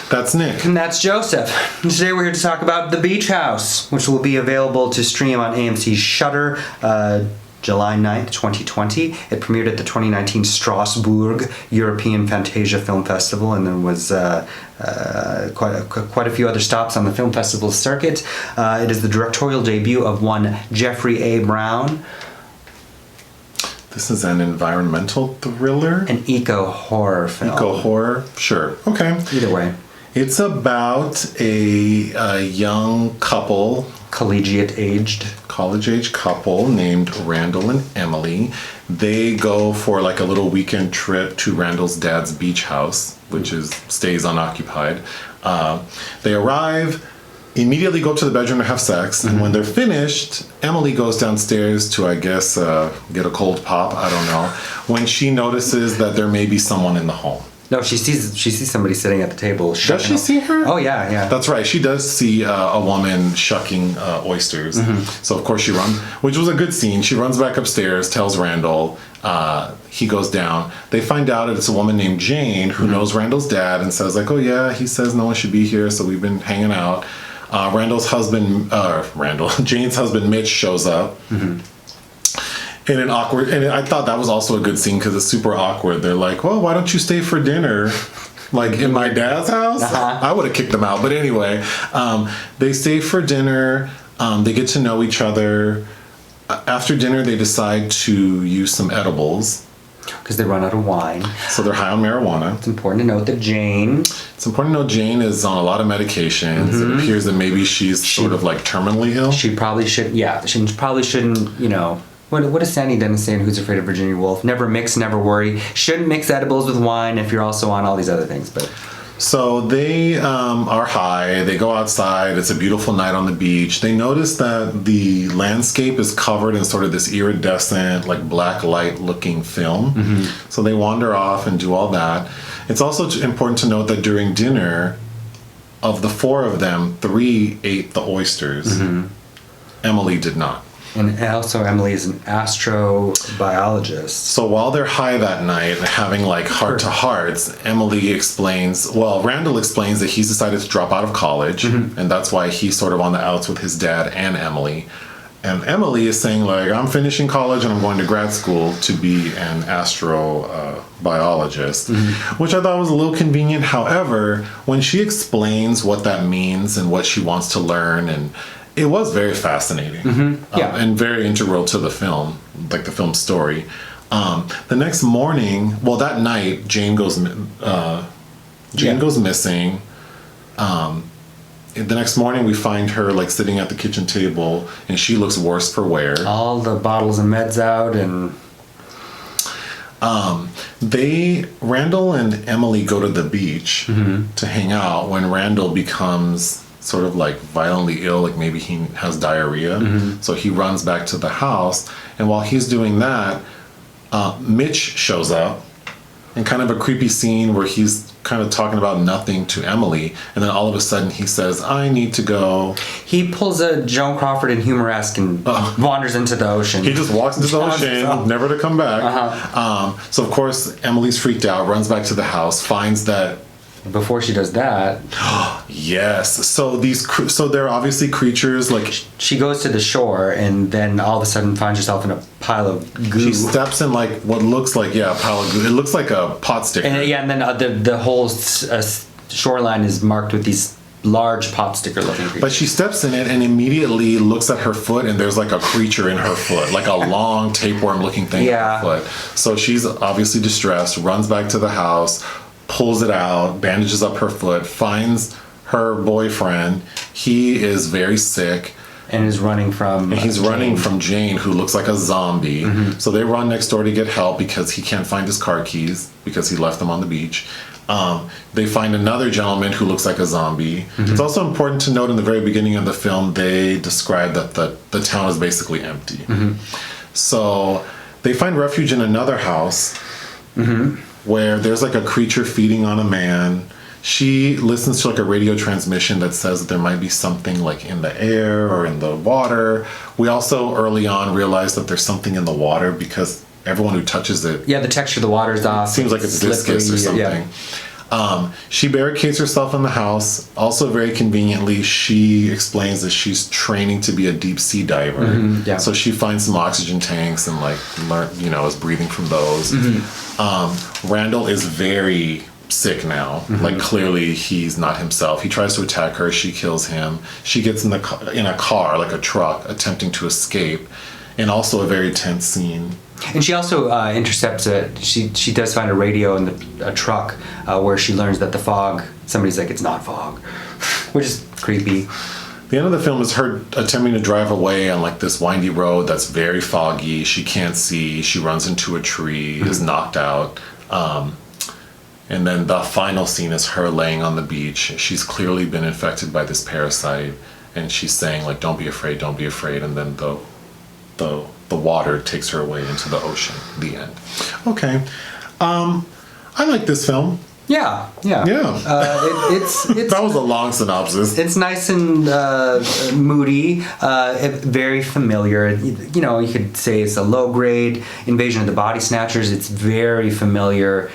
That's Nick. And that's Joseph. And today we're here to talk about The Beach House, which will be available to stream on AMC's Shudder July 9th, 2020. It premiered at the 2019 Strasbourg European Fantasia Film Festival, and there was quite a few other stops on the film festival circuit. It is the directorial debut of one Jeffrey A. Brown. This is an environmental thriller? An eco-horror film. Eco-horror? Sure. Okay. Either way. It's about a young couple. College-aged couple named Randall and Emily. They go for like a little weekend trip to Randall's dad's beach house, which stays unoccupied. They arrive, immediately go to the bedroom to have sex, and when they're finished, Emily goes downstairs to, I guess, get a cold pop, I don't know, when she notices that there may be someone in the home. No, she sees somebody sitting at the table. Does she see her? Oh, yeah. That's right. She does see a woman shucking oysters. So, of course, she runs, which was a good scene. She runs back upstairs, tells Randall. He goes down. They find out that it's a woman named Jane who knows Randall's dad and says, like, oh, yeah, he says no one should be here, so we've been hanging out. Jane's husband, Mitch, shows up. In an awkward, and I thought that was also a good scene because it's super awkward. They're like, well, why don't you stay for dinner? Like in my dad's house? I would have kicked them out. But anyway, they stay for dinner. They get to know each other. After dinner, they decide to use some edibles. Because they run out of wine. So they're high on marijuana. It's important to note that Jane is on a lot of medications. It appears that maybe she's sort of like terminally ill. She probably shouldn't, What does Sandy Dennis say in Who's Afraid of Virginia Woolf? Never mix, never worry. Shouldn't mix edibles with wine if you're also on all these other things. But so they are high. They go outside. It's a beautiful night on the beach. They notice that the landscape is covered in sort of this iridescent, like black light looking film. So they wander off and do all that. It's also important to note that during dinner, of the four of them, 3 ate the oysters. Emily did not. And also Emily is an astrobiologist. So while they're high that night and having like heart-to-hearts, Randall explains that he's decided to drop out of college, and that's why he's sort of on the outs with his dad and Emily. And Emily is saying like, I'm finishing college and I'm going to grad school to be an astrobiologist, which I thought was a little convenient. However, when she explains what that means and what she wants to learn, and it was very fascinating and very integral to the film, like the film story. The next morning, that night, Jane goes missing. The next morning, we find her like sitting at the kitchen table, and she looks worse for wear. All the bottles and meds out, and Randall and Emily go to the beach to hang out when Randall becomes sort of like violently ill, like maybe he has diarrhea. So he runs back to the house, and while he's doing that, Mitch shows up in kind of a creepy scene where he's kind of talking about nothing to Emily, and then all of a sudden he says, I need to go. He pulls a Joan Crawford in Humoresque and wanders into the ocean. He just walks into the ocean, never to come back. So of course Emily's freaked out, runs back to the house, finds that before she does that, yes. So they're obviously creatures like. She goes to the shore and then all of a sudden finds herself in a pile of goo. She steps in like what looks like a pile of goo. It looks like a potsticker. And then the whole shoreline is marked with these large potsticker looking creatures. But she steps in it and immediately looks at her foot, and there's like a creature in her foot, like a long tapeworm looking thing in her foot. So she's obviously distressed. Runs back to the house. Pulls it out, bandages up her foot, finds her boyfriend. He is very sick. And is running from Jane, who looks like a zombie. So they run next door to get help because he can't find his car keys because he left them on the beach. They find another gentleman who looks like a zombie. It's also important to note in the very beginning of the film, they describe that the town is basically empty. So they find refuge in another house. Where there's like a creature feeding on a man. She listens to like a radio transmission that says that there might be something like in the air or in the water. We also early on realize that there's something in the water because everyone who touches it. Yeah, the texture of the water is off. Seems like it's viscous or something. She barricades herself in the house. Also, very conveniently, she explains that she's training to be a deep sea diver. Yeah. So she finds some oxygen tanks and is breathing from those. Randall is very sick now. Like, clearly he's not himself. He tries to attack her. She kills him. She gets in a car, like a truck, attempting to escape. And also a very tense scene. And she also intercepts she does find a radio in a truck where she learns that the fog, somebody's like, it's not fog, which is creepy. The end of the film is her attempting to drive away on like this windy road that's very foggy. She can't see. She runs into a tree, is knocked out. And then the final scene is her laying on the beach. She's clearly been infected by this parasite. And she's saying, like, don't be afraid, don't be afraid. And then the water takes her away into the ocean. The end. Okay. I like this film. Yeah. It's that was a long synopsis. It's nice and moody, very familiar. You could say it's a low-grade Invasion of the Body Snatchers. It's very familiar.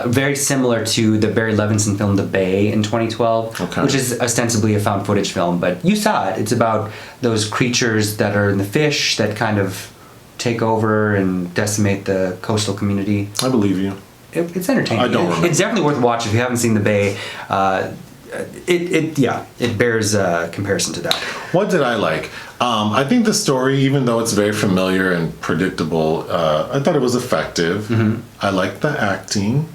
Very similar to the Barry Levinson film The Bay in 2012, which is ostensibly a found footage film, but you saw it. It's about those creatures that are in the fish that kind of take over and decimate the coastal community. I believe you. It's entertaining. I don't remember. It's definitely worth watching if you haven't seen The Bay. It bears comparison to that. What did I like? I think the story, even though it's very familiar and predictable, I thought it was effective. I liked the acting.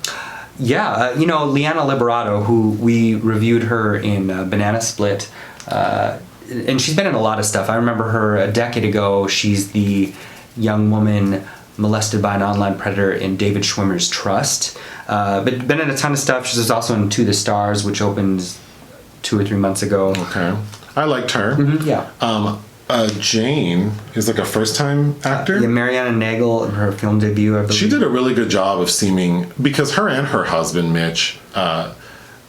Yeah, Liana Liberato, who we reviewed her in Banana Split, and she's been in a lot of stuff. I remember her a decade ago. She's the young woman molested by an online predator in David Schwimmer's Trust. But been in a ton of stuff. She was also in To the Stars, which opened 2 or 3 months ago. Okay. I liked her. Yeah. Jane is like a first-time actor. Yeah, Maryann and Nagel, her film debut, I believe. She did a really good job of seeming, because her and her husband, Mitch,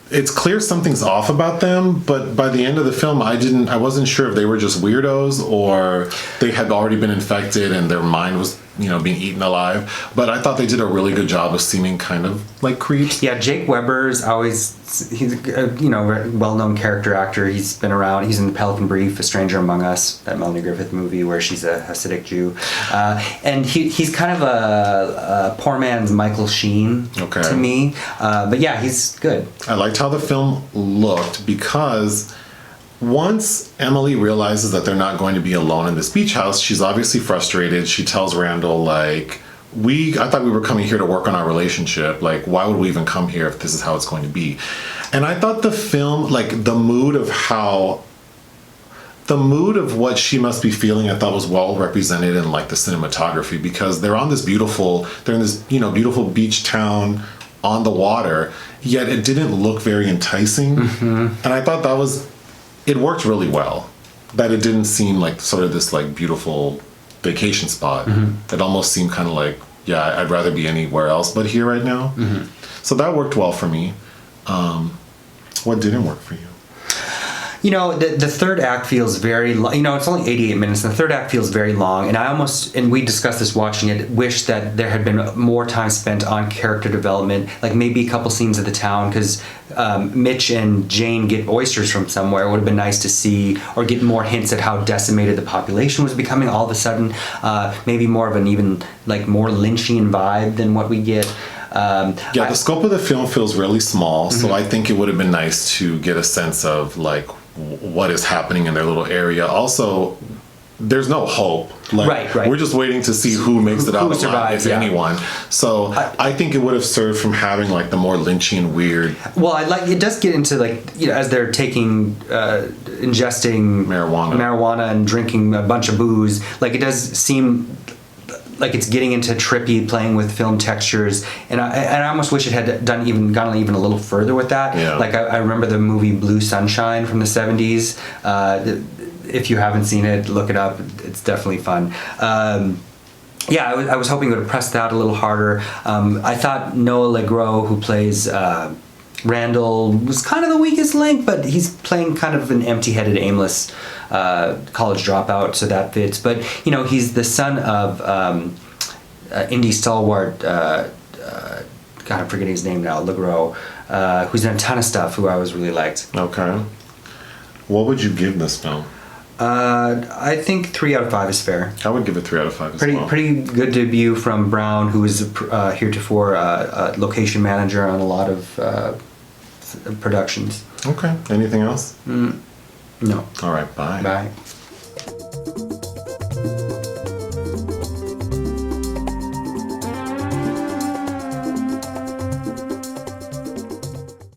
it's clear something's off about them, but by the end of the film, I wasn't sure if they were just weirdos or they had already been infected and their mind was, being eaten alive. But I thought they did a really good job of seeming kind of like creeps. Yeah, Jake Weber's he's a well-known character actor. He's been around. He's in The Pelican Brief, A Stranger Among Us, that Melanie Griffith movie where she's a Hasidic Jew. And he's kind of a poor man's Michael Sheen to me. But yeah, he's good. I liked how the film looked because once Emily realizes that they're not going to be alone in this beach house, she's obviously frustrated. She tells Randall, like, I thought we were coming here to work on our relationship. Like, why would we even come here if this is how it's going to be? And I thought the film, like, the mood of what she must be feeling, I thought was well represented in, like, the cinematography, because they're in this beautiful beach town on the water, yet it didn't look very enticing. And I thought it worked really well, that it didn't seem like sort of this like beautiful vacation spot. It almost seemed kind of like, yeah, I'd rather be anywhere else but here right now. So that worked well for me. What didn't work for you? The third act feels very long. It's only 88 minutes, and the third act feels very long. And I almost, and we discussed this watching it, wish that there had been more time spent on character development, like maybe a couple scenes of the town, because Mitch and Jane get oysters from somewhere. It would have been nice to see, or get more hints at how decimated the population was becoming all of a sudden. Maybe more of an even, like, more Lynchian vibe than what we get. The scope of the film feels really small, so I think it would have been nice to get a sense of, like, what is happening in their little area. Also, there's no hope. Like, right. We're just waiting to see who makes it out alive, if anyone. So I think it would have served from having like the more Lynchian weird. Well, it does get into like, as they're ingesting marijuana and drinking a bunch of booze. Like, it does seem like it's getting into trippy, playing with film textures, and I almost wish it had gone even a little further with that. Yeah. Like, I remember the movie Blue Sunshine from the 70s. If you haven't seen it, look it up. It's definitely fun. I was hoping it would have pressed that a little harder. I thought Noah Gros, who plays Randall, was kind of the weakest link, but he's playing kind of an empty-headed, aimless college dropout, so that fits. But he's the son of indie stalwart. God, I'm forgetting his name now. Gros. who's done a ton of stuff, who I always really liked. Okay. What would you give this film? I think 3 out of 5 is fair. I would give it 3 out of 5 as well. Pretty good debut from Brown, who was heretofore a location manager on a lot of productions. Okay. Anything else? No. All right. Bye. Bye.